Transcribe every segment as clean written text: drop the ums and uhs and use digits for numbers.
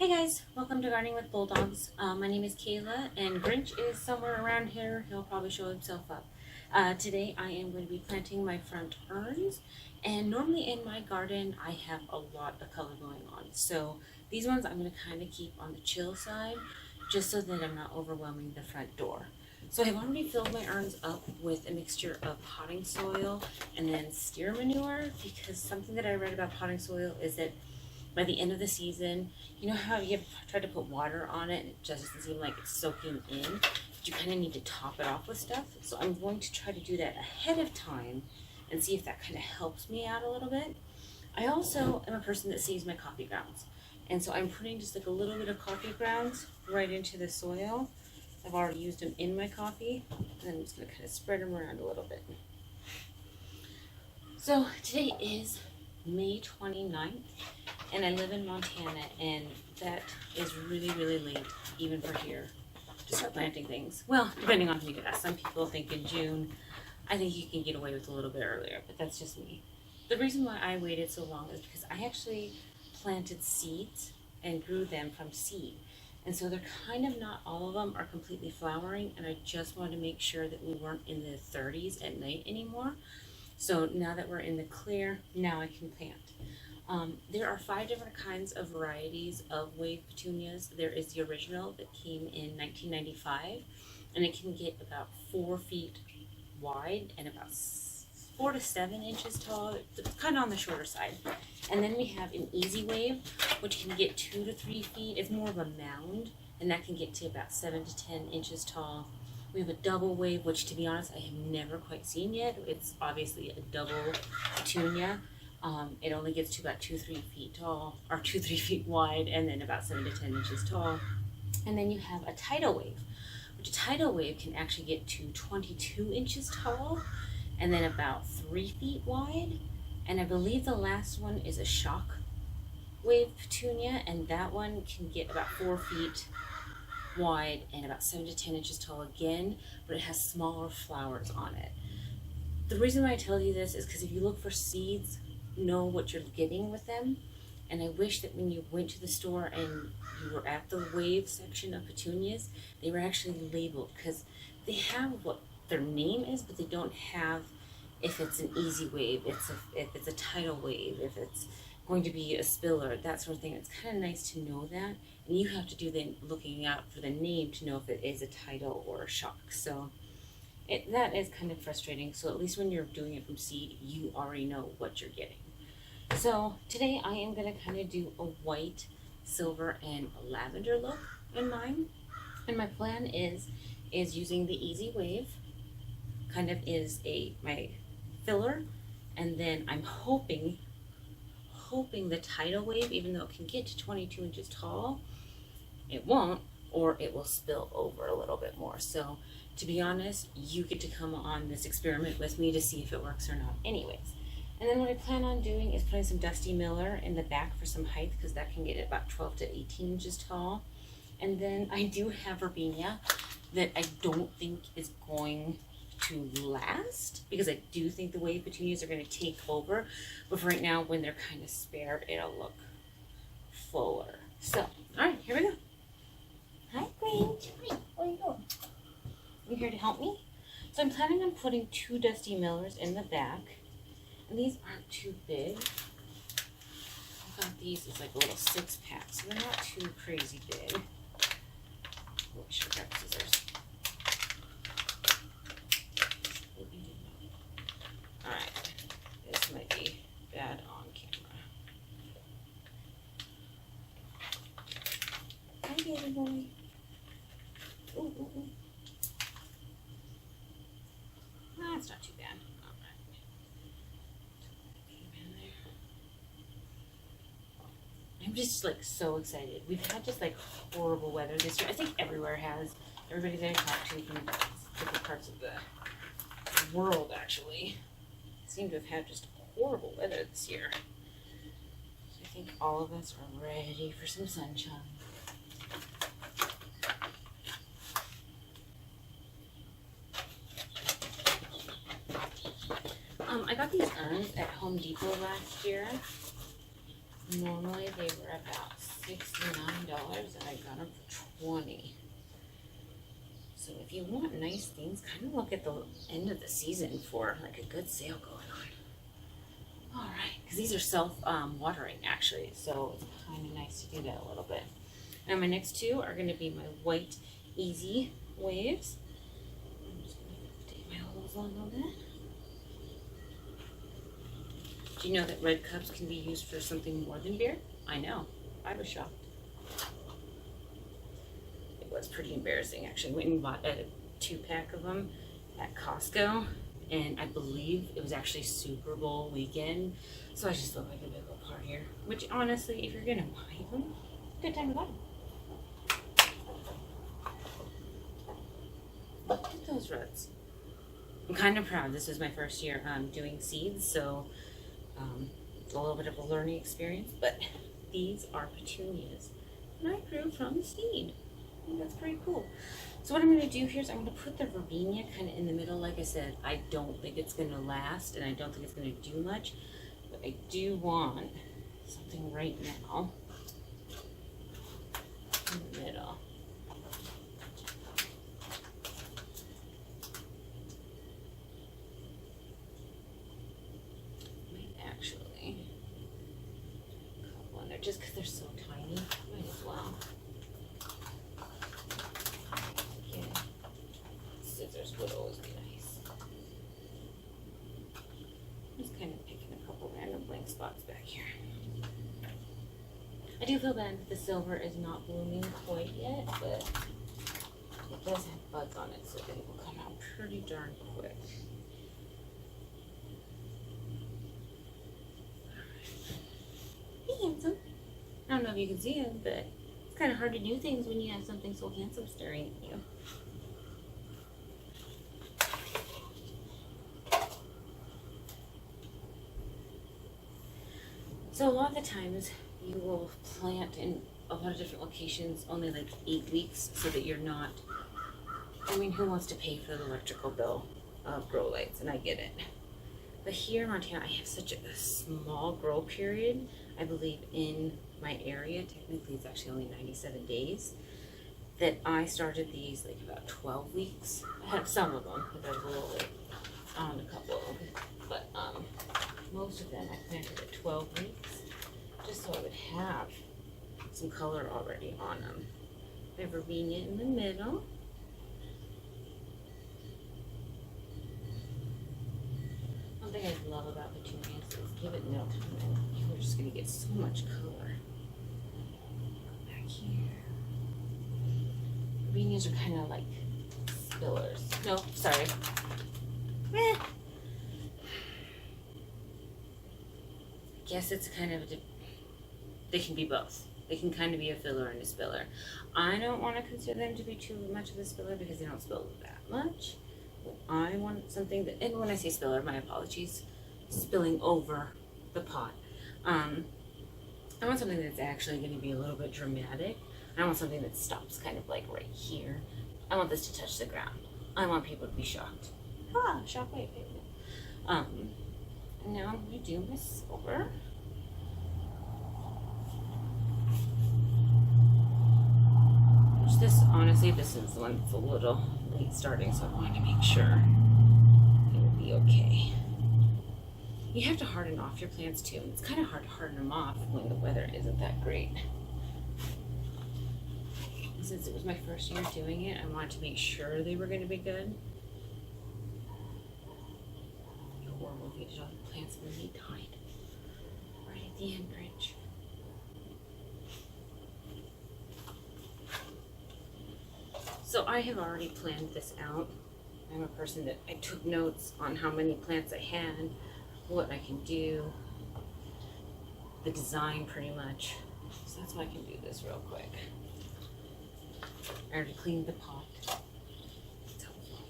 Hey guys, welcome to Gardening with Bulldogs. My name is Kayla and Grinch is somewhere around here. He'll probably show himself up. Today I am going to be planting my front urns, and normally in my garden I have a lot of color going on. So these ones I'm going to kind of keep on the chill side just so that I'm not overwhelming the front door. So I've already filled my urns up with a mixture of potting soil and then steer manure, because something that I read about potting soil is that by the end of the season, you know how you have tried to put water on it and it just doesn't seem like it's soaking in, but you kind of need to top it off with stuff. So I'm going to try to do that ahead of time and see if that kind of helps me out a little bit. I also am a person that saves my coffee grounds, and so I'm putting just like a little bit of coffee grounds right into the soil. I've already used them in my coffee, and then I'm just going to kind of spread them around a little bit. So today is May 29th, and I live in Montana, and that is really late, even for here, to start planting things. Well, depending on who you ask. Some people think in June. I think you can get away with a little bit earlier, but that's just me. The reason why I waited so long is because I actually planted seeds and grew them from seed. And so they're kind of, not all of them are completely flowering, and I just wanted to make sure that we weren't in the 30s at night anymore. So now that we're in the clear, now I can plant. There are 5 different kinds of varieties of wave petunias. There is the original that came in 1995, and it can get about 4 feet wide and about 4 to 7 inches tall, kind of on the shorter side. And then we have an easy wave, which can get 2 to 3 feet. It's more of a mound, and that can get to about 7 to 10 inches tall. We have a double wave, which, to be honest, I have never quite seen yet. It's obviously a double petunia. It only gets to about 2-3 feet tall, or 2-3 feet wide, and then about 7 to 10 inches tall. And then you have a tidal wave, which a tidal wave can actually get to 22 inches tall, and then about 3 feet wide. And I believe the last one is a shock wave petunia, and that one can get about 4 feet wide and about 7 to 10 inches tall again, but it has smaller flowers on it. The reason why I tell you this is because if you look for seeds, know what you're getting with them. And I wish that when you went to the store and you were at the wave section of petunias, they were actually labeled, because they have what their name is, but they don't have if it's an easy wave, if it's a tidal wave, if it's going to be a spiller, that sort of thing. It's kind of nice to know that, and you have to do the looking out for the name to know if it is a tidal or a shock. So that is kind of frustrating. So at least when you're doing it from seed, you already know what you're getting. So today I am going to kind of do a white, silver, and lavender look in mine. And my plan is using the easy wave, kind of is my filler, and then I'm hoping the tidal wave, even though it can get to 22 inches tall, it won't, or it will spill over a little bit more. So to be honest, you get to come on this experiment with me to see if it works or not anyways. And then what I plan on doing is putting some Dusty Miller in the back for some height, because that can get about 12 to 18 inches tall. And then I do have verbena that I don't think is going to last, because I do think the wave petunias are going to take over. But for right now, when they're kind of spared, it'll look fuller. So, alright, here we go. Hi, Grinch. Hi, what are you doing? You here to help me? So I'm planning on putting 2 Dusty Millers in the back. And these aren't too big. I got these as like a little 6-pack, so they're not too crazy big. Oh, I should grab scissors. Alright, this might be bad on camera. Hi, baby boy. Ooh. That's not too bad. I'm just like so excited. We've had just like horrible weather this year. I think everywhere has. Everybody that I talk to from different parts of the world actually seem to have had just horrible weather this year. So I think all of us are ready for some sunshine. I got these urns at Home Depot last year. Normally they were about $69, and I got them for $20. So if you want nice things, kind of look at the end of the season for like a good sale going on. All right, because these are self-watering actually, so it's kind of nice to do that a little bit. And my next two are going to be my white easy waves. I'm just going to take my holes on a little bit. Do you know that red cups can be used for something more than beer? I know. I was shocked. It was pretty embarrassing actually. Went and bought a 2-pack of them at Costco, and I believe it was actually Super Bowl weekend, so I just looked like a big old partier. Which honestly, if you're gonna buy them, good time to buy them. Look at those reds. I'm kind of proud. This is my first year doing seeds, so it's a little bit of a learning experience, but these are petunias, and I grew from the seed. I think that's pretty cool. So what I'm going to do here is I'm going to put the verbena kind of in the middle. Like I said, I don't think it's going to last, and I don't think it's going to do much, but I do want something right now in the middle. Just because they're so tiny, might as well. Yeah. Scissors would always be nice. I'm just kind of picking a couple random blank spots back here. I do feel bad that the silver is not blooming quite yet, but it does have buds on it, so I think it will come out pretty darn quick. Hey, handsome. I don't know if you can see him, but it's kind of hard to do things when you have something so handsome staring at you. So a lot of the times you will plant in a lot of different locations only like 8 weeks so that you're not, I mean, who wants to pay for the electrical bill of grow lights? And I get it. But here in Montana, I have such a small grow period. I believe in my area, technically it's actually only 97 days, that I started these like about 12 weeks. I have some of them, because I was a little late on a couple of them, but most of them I planted at 12 weeks, just so I would have some color already on them. I have verbena in the middle. One thing I love about petunias is give it no time and you're just going to get so much color. Back here. Verbenias are kind of like spillers. No, sorry. I guess it's kind of, they can be both. They can kind of be a filler and a spiller. I don't want to consider them to be too much of a spiller because they don't spill that much. I want something that, and when I say spiller, my apologies, spilling over the pot. I want something that's actually going to be a little bit dramatic. I want something that stops kind of like right here. I want this to touch the ground. I want people to be shocked. Ah, shock wave. And now I'm going to do my silver. Which this, honestly, this is the one that's a little late starting, so I wanted to make sure it would be okay. You have to harden off your plants too. It's kind of hard to harden them off when the weather isn't that great. And since it was my first year doing it, I wanted to make sure they were going to be good. Horrible if you just the plants when they died. Right at the end, Grinch. So I have already planned this out. I'm a person that I took notes on how many plants I had, what I can do, the design pretty much. So that's why I can do this real quick. I already cleaned the pot. It's helpful.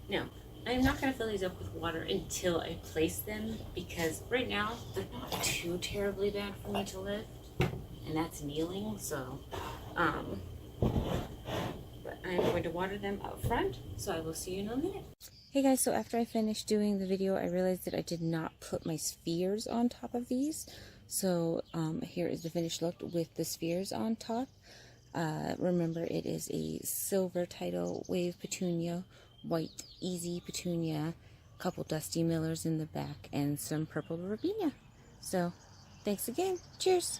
Now, I'm not going to fill these up with water until I place them because right now they're not too terribly bad for me to lift, and that's kneeling, so but I'm going to water them up front, so I will see you in a minute. Hey guys, so after I finished doing the video, I realized that I did not put my spheres on top of these. So here is the finished look with the spheres on top. Remember, it is a silver tidal wave petunia, white easy petunia, a couple dusty millers in the back, and some purple robina. So thanks again. Cheers!